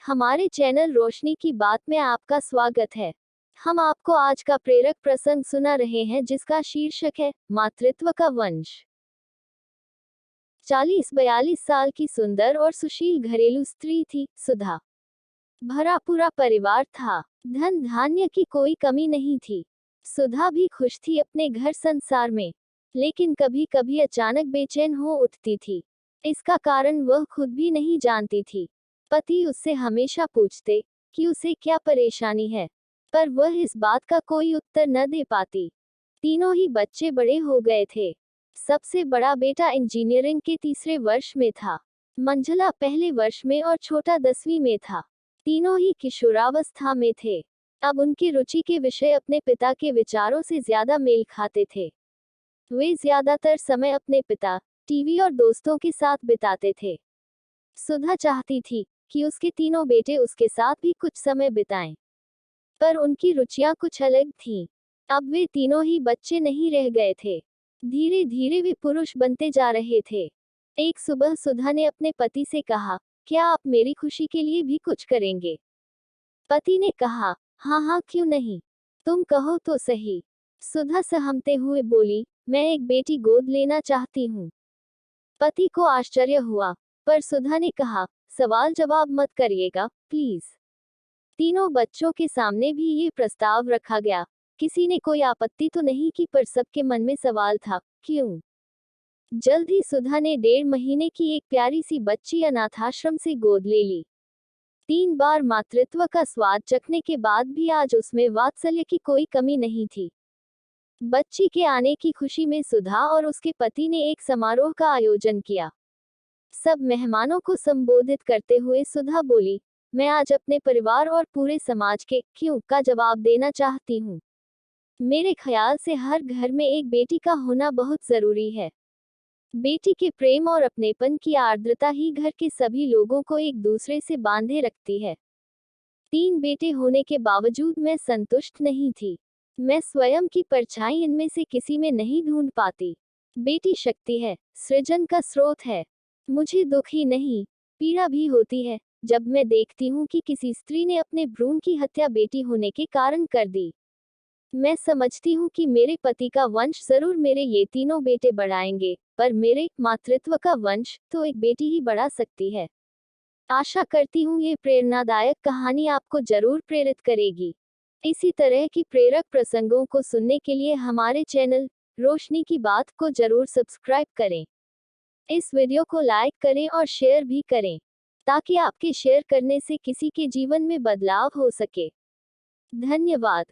हमारे चैनल रोशनी की बात में आपका स्वागत है। हम आपको आज का प्रेरक प्रसंग सुना रहे हैं जिसका शीर्षक है मातृत्व का वंश। 40-42 साल की सुंदर और सुशील घरेलू स्त्री थी सुधा। भरा पूरा परिवार था, धन धान्य की कोई कमी नहीं थी। सुधा भी खुश थी अपने घर संसार में, लेकिन कभी कभी अचानक बेचैन हो उठती थी। इसका कारण वह खुद भी नहीं जानती थी। पति उससे हमेशा पूछते कि उसे क्या परेशानी है, पर वह इस बात का कोई उत्तर न दे पाती। तीनों ही बच्चे बड़े हो गए थे। सबसे बड़ा बेटा इंजीनियरिंग के तीसरे वर्ष में था, मंझला पहले वर्ष में और छोटा 10वीं में था। तीनों ही किशोरावस्था में थे। अब उनकी रुचि के विषय अपने पिता के विचारों से ज्यादा मेल खाते थे। वे ज्यादातर समय अपने पिता, टीवी और दोस्तों के साथ बिताते थे। सुधा चाहती थी कि उसके तीनों बेटे उसके साथ भी कुछ समय बिताएं, पर उनकी रुचियां कुछ अलग थीं। अब वे तीनों ही बच्चे नहीं रह गए थे, धीरे धीरे वे पुरुष बनते जा रहे थे। एक सुबह सुधा ने अपने पति से कहा, क्या आप मेरी खुशी के लिए भी कुछ करेंगे? पति ने कहा, हाँ हाँ क्यों नहीं, तुम कहो तो सही। सुधा सहमते हुए बोली, मैं एक बेटी गोद लेना चाहती हूँ। पति को आश्चर्य हुआ, पर सुधा ने कहा, सवाल जवाब मत करिएगा प्लीज। तीनों बच्चों के सामने भी ये प्रस्ताव रखा गया। किसी ने कोई आपत्ति तो नहीं की, पर सबके मन में सवाल था, क्यों? जल्द ही सुधा ने 1.5 महीने की एक प्यारी सी बच्ची अनाथाश्रम से गोद ले ली। 3 बार मातृत्व का स्वाद चखने के बाद भी आज उसमें वात्सल्य की कोई कमी नहीं थी। बच्ची के आने की खुशी में सुधा और उसके पति ने एक समारोह का आयोजन किया। सब मेहमानों को संबोधित करते हुए सुधा बोली, मैं आज अपने परिवार और पूरे समाज के क्यों का जवाब देना चाहती हूँ। मेरे ख्याल से हर घर में एक बेटी का होना बहुत जरूरी है। बेटी के प्रेम और अपनेपन की आर्द्रता ही घर के सभी लोगों को एक दूसरे से बांधे रखती है। 3 बेटे होने के बावजूद मैं संतुष्ट नहीं थी। मैं स्वयं की परछाई इनमें से किसी में नहीं ढूंढ पाती। बेटी शक्ति है, सृजन का स्रोत है। मुझे दुख ही नहीं, पीड़ा भी होती है जब मैं देखती हूँ कि किसी स्त्री ने अपने भ्रूण की हत्या बेटी होने के कारण कर दी। मैं समझती हूँ कि मेरे पति का वंश जरूर मेरे ये तीनों बेटे बढ़ाएंगे, पर मेरे मातृत्व का वंश तो एक बेटी ही बढ़ा सकती है। आशा करती हूँ ये प्रेरणादायक कहानी आपको जरूर प्रेरित करेगी। इसी तरह की प्रेरक प्रसंगों को सुनने के लिए हमारे चैनल रोशनी की बात को जरूर सब्सक्राइब करें। इस वीडियो को लाइक करें और शेयर भी करें, ताकि आपके शेयर करने से किसी के जीवन में बदलाव हो सके। धन्यवाद।